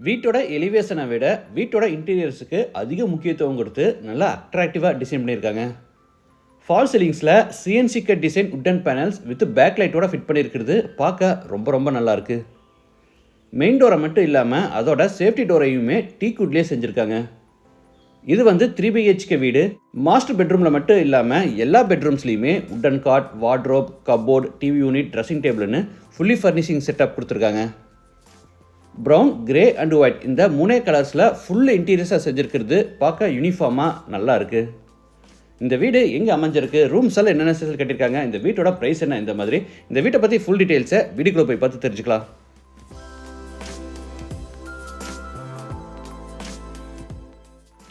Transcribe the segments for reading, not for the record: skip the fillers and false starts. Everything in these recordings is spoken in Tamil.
வீட்டோட எலிவேஷனை விட வீட்டோட இன்டீரியர்ஸுக்கு அதிக முக்கியத்துவம் கொடுத்து நல்லா அட்ராக்டிவாக டிசைன் பண்ணியிருக்காங்க. ஃபால் சீலிங்ஸில் CNC cut design wooden panels with back லைட்டோட ஃபிட் பண்ணியிருக்கிறது பார்க்க ரொம்ப ரொம்ப நல்லாயிருக்கு. மெயின் டோரை மட்டும் இல்லாமல் அதோட சேஃப்டி டோரையுமே டீக்குட்லேயே செஞ்சுருக்காங்க. இது 3 BHK வீடு. மாஸ்டர் பெட்ரூமில் மட்டும் இல்லாமல் எல்லா பெட்ரூம்ஸ்லையுமே wooden cot, wardrobe, cupboard, TV unit, dressing டேபிள்னு ஃபுல்லி ஃபர்னிஷிங் செட்டப் கொடுத்துருக்காங்க. ப்ரௌன், கிரே அண்ட் ஒயிட் இந்த 3 கலர்ஸில் ஃபுல் இன்டீரியர்ஸாக செஞ்சுருக்கிறது பார்க்க யூனிஃபார்மாக நல்லா இருக்குது. இந்த வீடு எங்கே அமைஞ்சிருக்கு, ரூம்ஸ் எல்லாம் என்னென்ன ஸ்பெஷல் கட்டியிருக்காங்க, இந்த வீட்டோட ப்ரைஸ் என்ன, இந்த மாதிரி இந்த வீட்டை பற்றி ஃபுல் டீட்டெயில்ஸை வீடியோக்குள்ளே போய் பார்த்து தெரிஞ்சுக்கலாம்.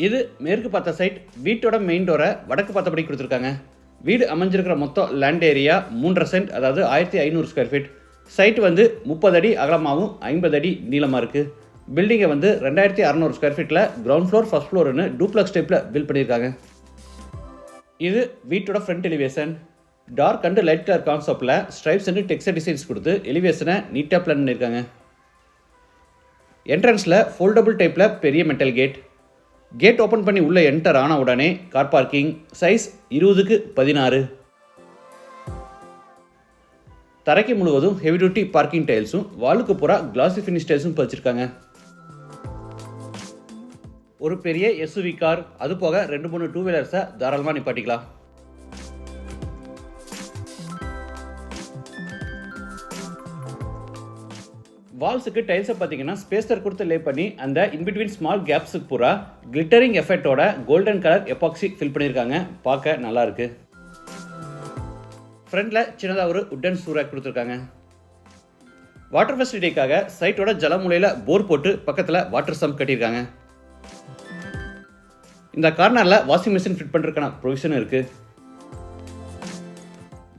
இது மேற்கு பார்த்த சைட். வீட்டோட மெயின் டோரை வடக்கு பார்த்தபடி கொடுத்துருக்காங்க. வீடு அமைஞ்சிருக்கிற மொத்தம் லேண்ட் ஏரியா 3.5 சென்ட், அதாவது 1500 ஸ்கொயர் ஃபீட். சைட் 30 அடி அகலமாகவும் 50 அடி நீளமாக இருக்குது. பில்டிங்கை 2600 ஸ்கொயர் ஃபீட்டில் கிரவுண்ட் ஃப்ளோர், ஃபர்ஸ்ட் ஃப்ளோர்னு டூப்ளக்ஸ் டைப்பில் பில்ட் பண்ணியிருக்காங்க. இது வீட்டோட front elevation. Dark and light colour கான்செப்டில் ஸ்ட்ரைப்ஸ் அண்ட் டெக்ஸ்டர் டிசைன்ஸ் கொடுத்து எலிவேஷனை நீட்டாக பிளான் பண்ணியிருக்காங்க. என்ட்ரன்ஸில் ஃபோல்டபுள் டைப்பில் பெரிய மெட்டல் கேட். கேட் ஓப்பன் பண்ணி உள்ளே என்டர் ஆன உடனே கார் பார்க்கிங். Size 20x16. தரைக்கு முழுவதும் ஹெவி டியூட்டி பார்க்கிங் டைல்ஸும் வாலுக்கு பூரா கிளாசி ஃபினிஷ் டைல்ஸும் பதிச்சிருக்காங்க. ஒரு பெரிய எஸ்யூவி கார், அது போக 2-3 டூ வீலர்ஸை தாராளமாக நிப்பாட்டிக்கலாம். வால்ஸுக்கு டைல்ஸை பார்த்தீங்கன்னா ஸ்பேஸர் கொடுத்து லே பண்ணி அந்த இன்பிட்வீன் ஸ்மால் கேப்ஸுக்கு பூரா கிளிட்டரிங் எஃபெக்டோட கோல்டன் கலர் எபாக்சி ஃபில் பண்ணியிருக்காங்க. பார்க்க நல்லா இருக்கு. ஃப்ரண்டில் சின்னதாக ஒரு உட்டன் சூராக் கொடுத்துருக்காங்க. வாட்டர் ஃபெசிலிட்டிக்காக சைட்டோட ஜலமூலையில் போர் போட்டு பக்கத்தில் வாட்டர் சம்ப் கட்டியிருக்காங்க. இந்த கார்னரில் வாஷிங் மிஷின் ஃபிட் பண்ணுறதுக்கான ப்ரொவிஷனும் இருக்குது.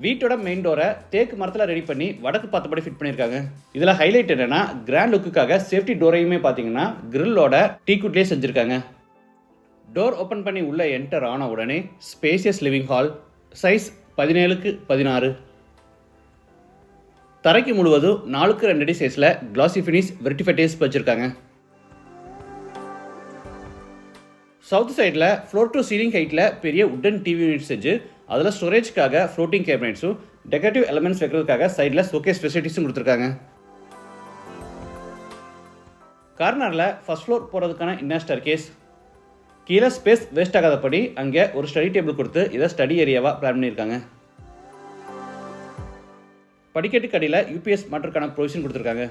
வீட்டோட மெயின் டோரை தேக்கு மரத்தில் ரெடி பண்ணி வடக்கு பார்த்தபடி ஃபிட் பண்ணியிருக்காங்க. இதில் ஹைலைட் என்னன்னா, கிராண்ட் லுக்குக்காக சேஃப்டி டோரையுமே பார்த்தீங்கன்னா கிரில்லோட டீக்குட்லேயே செஞ்சுருக்காங்க. டோர் ஓப்பன் பண்ணி உள்ளே என்டர் ஆன உடனே spacious living hall. Size 17x16. தரைக்கு முழுவதும் 4x2 அடி சைஸில் கிளாசி ஃபினிஷ் வெர்டிஃபைடேஸ் வச்சுருக்காங்க. சவுத் சைடில் ஃப்ளோர் டு சீலிங் ஹைட்டில் பெரிய உட்டன் டிவி யூனிட் செஞ்சு அதில் ஸ்டோரேஜ்க்காக ஃப்ளோட்டிங் கேபினட்ஸும் டெக்கரேட்டிவ் எலமெண்ட்ஸ் வைக்கிறதுக்காக சைடில் ஷோகேஸ் ஃபெசிலிட்டிஸும் கொடுத்துருக்காங்க. கார்னரில் ஃபர்ஸ்ட் ஃப்ளோர் போகிறதுக்கான இன்னர் ஸ்டேர்கேஸ். கீழே ஸ்பேஸ் வேஸ்ட் ஆகாதபடி அங்கே ஒரு ஸ்டடி டேபிள் கொடுத்து இதை ஸ்டடி ஏரியாவாக பிளான் பண்ணியிருக்காங்க. படிக்கட்டுக்கு அடியில் யூபிஎஸ் மாற்றுக்கான ப்ரொவிஷன் கொடுத்துருக்காங்க.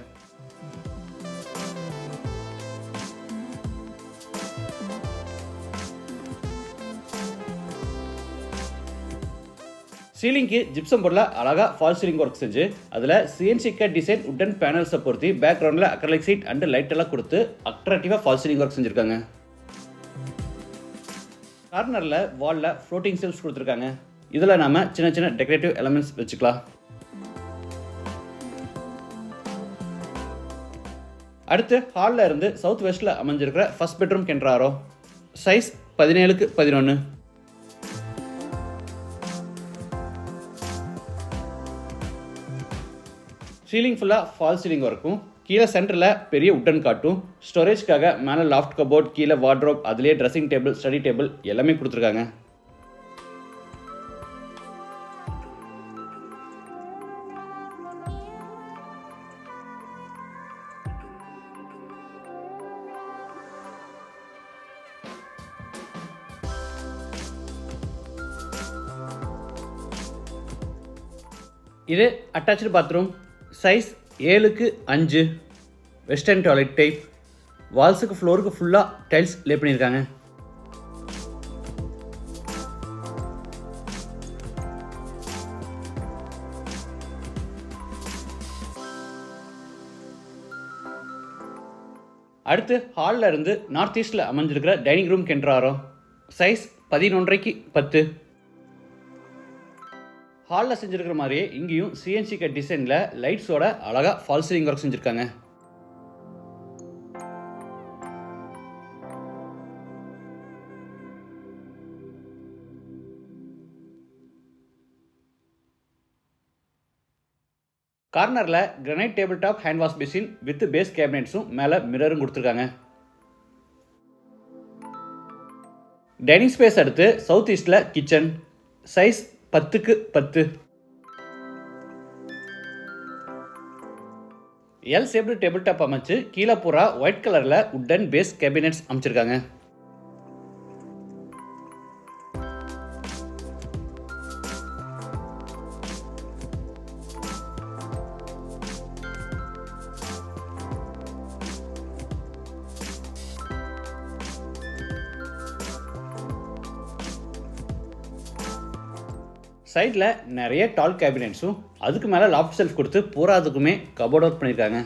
சீலிங்க்கு ஜிப்சம் போர்டில் அழகாக ஃபால் சீலிங் ஒர்க் செஞ்சு அதில் சிஎன்சி கட் டிசைன் உட்டன் பேனல்ஸை பொறுத்து பேக்ரவுண்டில் அக்ரலிக் சீட் அண்ட் லைட் எல்லாம் கொடுத்து அட்ராக்டிவாக ஃபால் சீலிங் ஒர்க் செஞ்சுருக்காங்க. கார்னரில் வாலில் ஃப்ளோட்டிங் ஷெல்ஃப்ஸ் கொடுத்துருக்காங்க. இதில் நாம் சின்ன சின்ன டெக்கரேட்டிவ் எலமெண்ட்ஸ் வச்சுக்கலாம். அடுத்து ஹாலில் இருந்து சவுத் வெஸ்ட்டில் அமைஞ்சிருக்கிற ஃபர்ஸ்ட் பெட்ரூம் கென்றாரோ. Size 17x11. சீலிங் ஃபுல்லாக ஃபால் சீலிங் ஒர்க்கும், கீழே சென்டரில் பெரிய உட்டன் காட்டும், ஸ்டோரேஜ்க்காக மேலே லாஃப்ட் கபோர்ட், கீழே வார்ட்ரோப், அதுலேயே ட்ரெஸ்ஸிங் டேபிள், ஸ்டடி டேபிள் எல்லாமே கொடுத்துருக்காங்க. இது attach bathroom. Size 7x5. Western toilet type. வால்ஸுக்கு ஃப்ளோருக்கு ஃபுல்லாக டைல்ஸ் லே பண்ணியிருக்காங்க. அடுத்து ஹாலில் இருந்து நார்த் ஈஸ்டில் அமைஞ்சிருக்கிற டைனிங் ரூம் கென்றாரோ. Size 11x10. ஹாலில் செஞ்சுருக்கிற மாதிரியே இங்கேயும் சிஎன்சி கட் டிசைனில் லைட்ஸோட அழகாக ஃபால் சீலிங் ஒர்க் செஞ்சுருக்காங்க. கார்னரில் granite table top hand wash machine with base கேபினெட்ஸும் மேலே மிரரும் கொடுத்துருக்காங்க. டைனிங் ஸ்பேஸ் அடுத்து சவுத் ஈஸ்டில் kitchen, size 10x10. L shaped table top அமைச்சு கீழே பூரா ஒயிட் கலரில் உட்டன் பேஸ் கேபினெட்ஸ் அமைச்சிருக்காங்க. சைடில் நிறைய டால் கேபினெட்ஸும் அதுக்கு மேலே லாஃப்ட் ஷெல்ஃப் கொடுத்து பூராதுக்குமே கபோர்ட் ஒர்க் பண்ணியிருக்காங்க.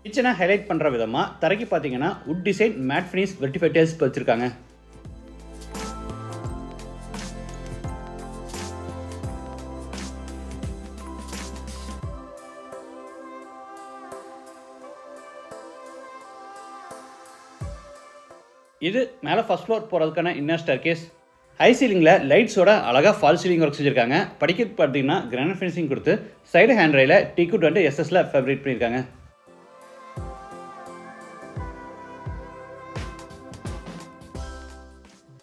கிச்சனை ஹைலைட் பண்ணுற விதமாக தரைக்கு பார்த்தீங்கன்னா உட் டிசைன் மேட் ஃபினிஷ் வெர்டிஃபை டைல்ஸ் வச்சுருக்காங்க. இது மேலே ஃபர்ஸ்ட் ஃப்ளோர் போகிறதுக்கான இன்னர் ஸ்டேர்கேஸ். ஹை சீலிங்கில் லைட்ஸோட அழகாக ஃபால் சீலிங் ஒர்க் செஞ்சுருக்காங்க. படிக்கிறது பார்த்தீங்கன்னா கிரானைட் ஃபினிஷிங் கொடுத்து சைடு ஹேண்ட் ரைல டீக்கு 20 SS ஃபேப்ரிக் பண்ணியிருக்காங்க.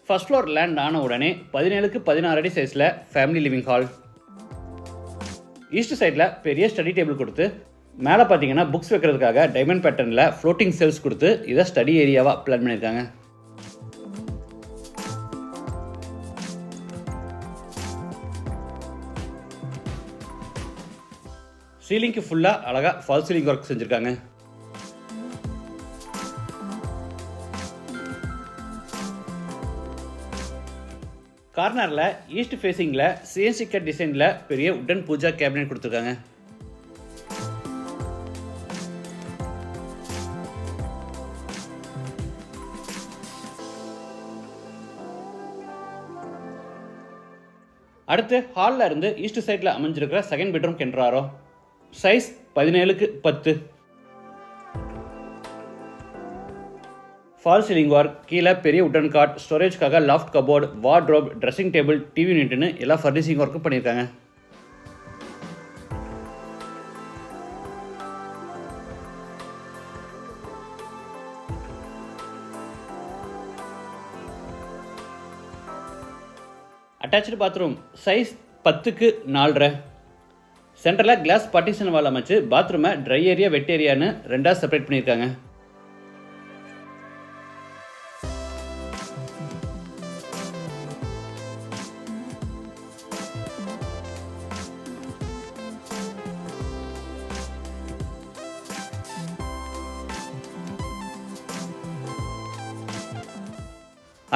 ஃபர்ஸ்ட் ஃப்ளோர் லேண்ட் ஆன உடனே 17x16 அடி சைஸில் ஃபேமிலி லிவிங் ஹால். ஈஸ்ட் சைடில் பெரிய ஸ்டடி டேபிள் கொடுத்து மேலே பார்த்தீங்கன்னா புக்ஸ் வைக்கிறதுக்காக டைமண்ட் பேட்டர்னில் ஃப்ளோட்டிங் செல்ஸ் கொடுத்து இதை ஸ்டடி ஏரியாவாக பிளான் பண்ணியிருக்காங்க. சீலிங்க்கு ஃபுல்லாக அழகாக ஃபால் சீலிங் ஒர்க் செஞ்சுருக்காங்க. கார்னரில் ஈஸ்ட் ஃபேஸிங்கில் CNC கட் டிசைனில் பெரிய உட்டன் பூஜா கேபினெட் கொடுத்துருக்காங்க. அடுத்து ஹாலில் இருந்து ஈஸ்ட் சைடில் அமைஞ்சிருக்கிற செகண்ட் பெட்ரூம் கென்றாரோ. Size 17x10. Fall ceiling work, கீழே பெரிய உட்டன் காட், ஸ்டோரேஜ்க்காக loft cupboard, wardrobe, dressing table, TV யூனிட்னு எல்லா ஃபர்னிஷிங் ஒர்க்கும் பண்ணியிருக்காங்க. Attach bathroom, size 10x4. சென்டரில் கிளாஸ் பார்ட்டிஷன் வால் அமைச்சு பாத்ரூமை ட்ரை ஏரியா வெட் ஏரியான்னு ரெண்டாக செப்பரேட் பண்ணியிருக்காங்க.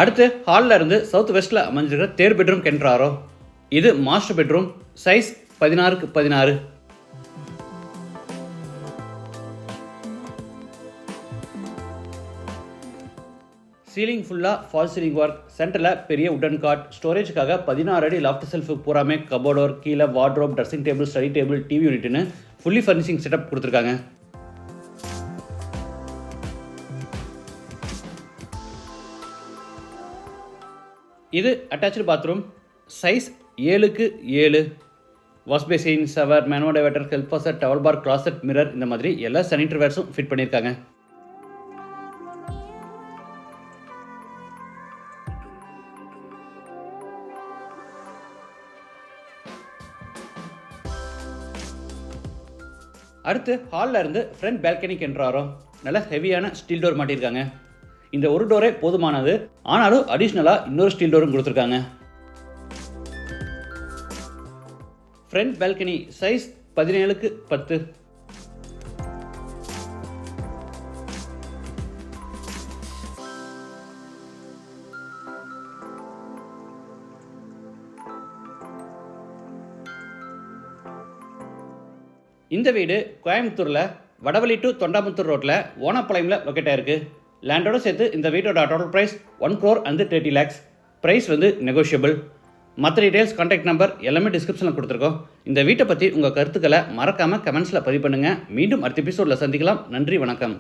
அடுத்து ஹாலில் இருந்து சவுத் வெஸ்ட்டில் அமைஞ்சிருக்கிற தேர்ட் பெட்ரூம் கென்றாரோ. இது master bedroom, size 16x16. Ceiling ஃபுல்லாக ஃபால் சீலிங் ஒர்க், சென்டரில் பெரிய உட்டன் காட், ஸ்டோரேஜுக்காக 16 அடி லாஃப்ட் ஷெல்ஃபு பூராமே கபோர்ட் ஒர்க், கீழே wardrobe, dressing table, study table, TV யூனிட்னு ஃபுல்லி ஃபர்னிஷிங் செட்டப் கொடுத்துருக்காங்க. இது attach bathroom, size 7x7. Wash basin, shower, manual diverter, help washer, towel bar, closet, mirror இந்த மாதிரி எல்லா சானிட்டரி வேர்ஸும் ஃபிட் பண்ணியிருக்காங்க. அடுத்து ஹாலில் இருந்து ஃப்ரண்ட் பால்கனிக்கு என்ட்ராரோ. நல்ல ஹெவியான ஸ்டீல் டோர் மாட்டியிருக்காங்க. இந்த ஒரு டோரே போதுமானது, ஆனாலும் அடிஷ்னலாக இன்னொரு ஸ்டீல் டோரும் கொடுத்துருக்காங்க. Front balcony, size 17x10. இந்த வீடு கோயம்புத்தூரில் வடவழி டு தொண்டாமுத்தூர் ரோட்டில் ஓனப்பாளையமில் லொக்கேட் ஆயிருக்கு. லேண்டோட சேர்த்து இந்த வீட்டோட total price 1 crore and 30 lakhs. Price negotiable. மற்ற டீடைல்ஸ், கான்டாக்ட் நம்பர் எல்லாமே டிஸ்கிரிப்ஷனில் கொடுத்துருக்கோம். இந்த வீட்டை பற்றி உங்கள் கருத்துக்களை மறக்காமல் கமெண்ட்ஸில் பதிவு பண்ணுங்கள். மீண்டும் அடுத்த எபிசோடில் சந்திக்கலாம். நன்றி, வணக்கம்.